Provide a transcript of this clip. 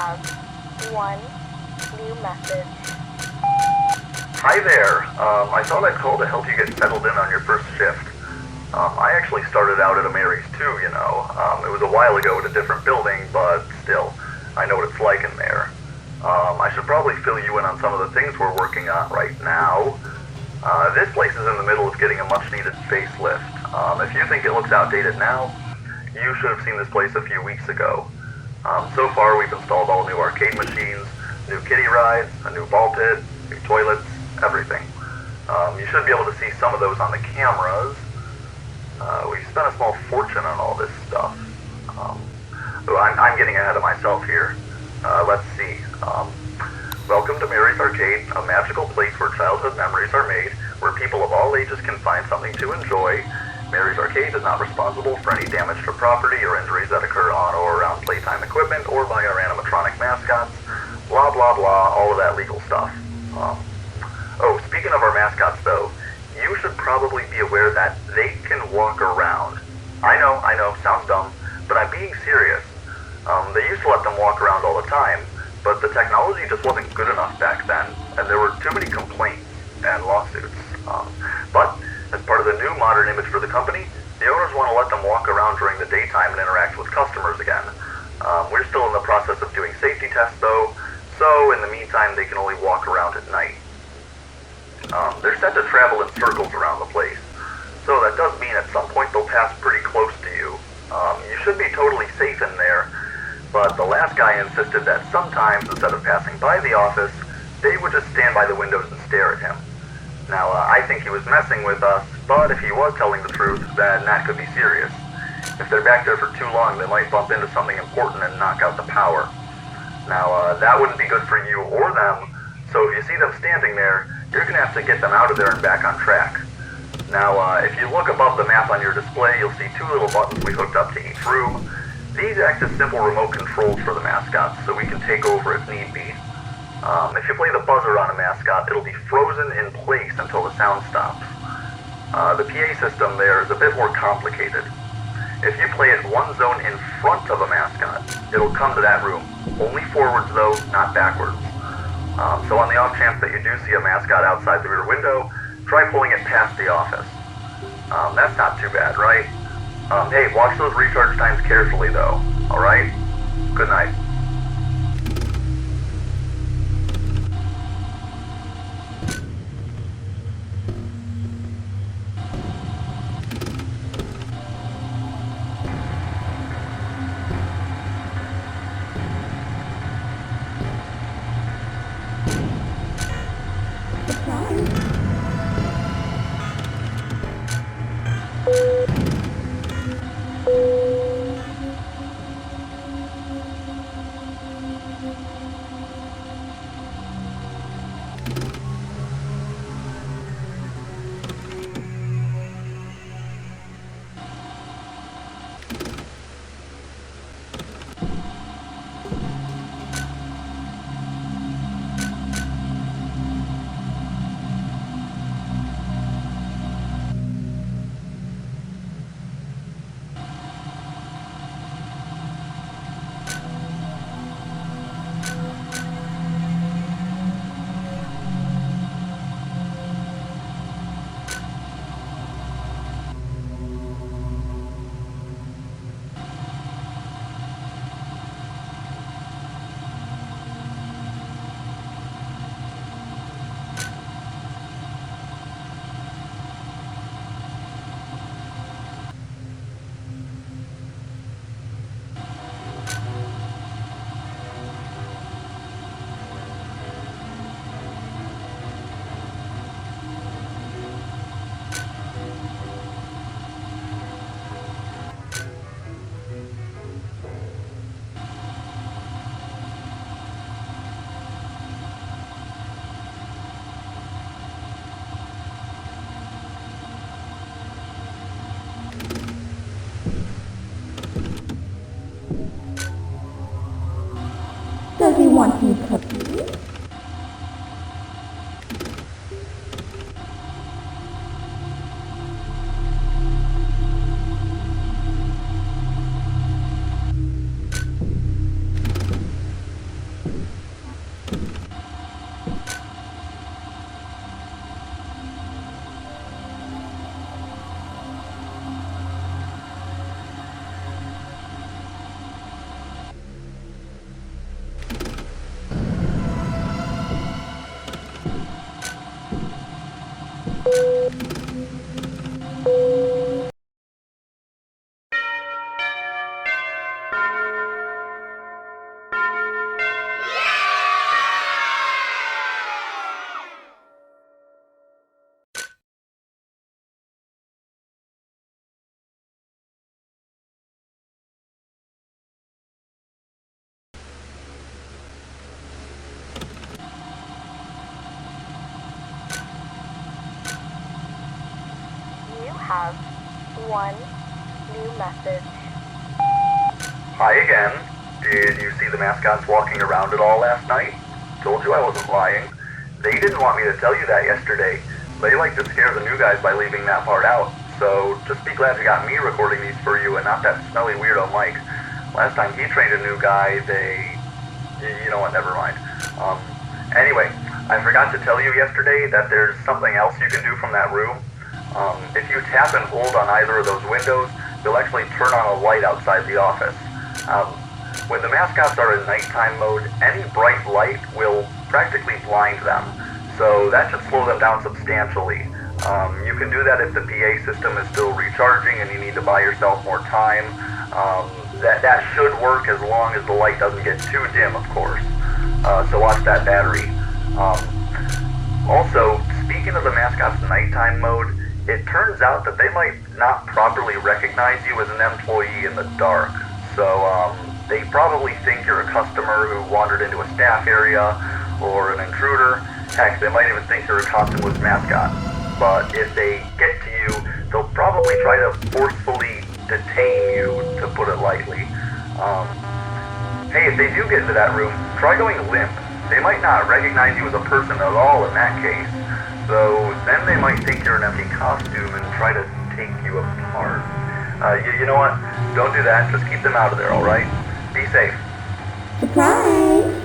have one new message. Hi there. I thought I'd call to help you get settled in on your first shift. I actually started out at a Mary's too, you know. It was a while ago at a different building, but still, I know what it's like in there. I should probably fill you in on some of the things we're working on right now. This place is in the middle of getting a much-needed facelift. If you think it looks outdated now, you should have seen this place a few weeks ago. So far, we've installed all new arcade machines, new kiddie rides, a new ball pit, new toilets, everything. You should be able to see some of those on the cameras. We spent a small fortune on all this stuff. I'm getting ahead of myself here. Let's see. Welcome to Mary's Arcade, a magical place where childhood memories are made, where people of all ages can find something to enjoy. Mary's Arcade is not responsible for any damage to property or injuries that occur on or around playtime equipment or by our animatronic mascots. Blah, blah, blah, all of that legal stuff. Speaking of our mascots, though, you should probably be aware that they can walk around. I know, sounds dumb, but I'm being serious. They used to let them walk around all the time, but the technology just wasn't good enough back then, and there were too many complaints and lawsuits. But as part of the new modern image for the company, the owners want to let them walk around during the daytime and interact with customers again. We're still in the process of doing safety tests, though, so in the meantime, they can only walk around at night. They're set to travel in circles around the place, so that does mean at some point they'll pass pretty close to you. You should be totally safe in there, but the last guy insisted that sometimes, instead of passing by the office, they would just stand by the windows and stare at him. Now, I think he was messing with us, but if he was telling the truth, then that could be serious. If they're back there for too long, they might bump into something important and knock out the power. Now, that wouldn't be good for you or them, so if you see them standing there, you're going to have to get them out of there and back on track. Now, if you look above the map on your display, you'll see two little buttons we hooked up to each room. These act as simple remote controls for the mascots, so we can take over if need be. If you play the buzzer on a mascot, it'll be frozen in place until the sound stops. The PA system there is a bit more complicated. If you play it one zone in front of a mascot, it'll come to that room. Only forwards though, not backwards. So on the off chance that you do see a mascot outside the rear window, try pulling it past the office. That's not too bad, right? Hey, watch those recharge times carefully though, alright? Good night. have one new message. Hi again. Did you see the mascots walking around at all last night? Told you I wasn't lying. They didn't want me to tell you that yesterday. They like to scare the new guys by leaving that part out. So just be glad you got me recording these for you and not that smelly weirdo Mike. Last time he trained a new guy, you know what, never mind. Anyway, I forgot to tell you yesterday that there's something else you can do from that room. If you tap and hold on either of those windows, you'll actually turn on a light outside the office. When the mascots are in nighttime mode, any bright light will practically blind them. So that should slow them down substantially. You can do that if the PA system is still recharging and you need to buy yourself more time. That should work as long as the light doesn't get too dim, of course. So watch that battery. Also, speaking of the mascot's nighttime mode, it turns out that they might not properly recognize you as an employee in the dark. So they probably think you're a customer who wandered into a staff area or an intruder. Heck, they might even think you're a costumeless mascot. But if they get to you, they'll probably try to forcefully detain you, to put it lightly. Hey, if they do get into that room, try going limp. They might not recognize you as a person at all in that case. So then they might think you're an empty costume and try to take you apart. You know what? Don't do that. Just keep them out of there, alright? Be safe. Surprise!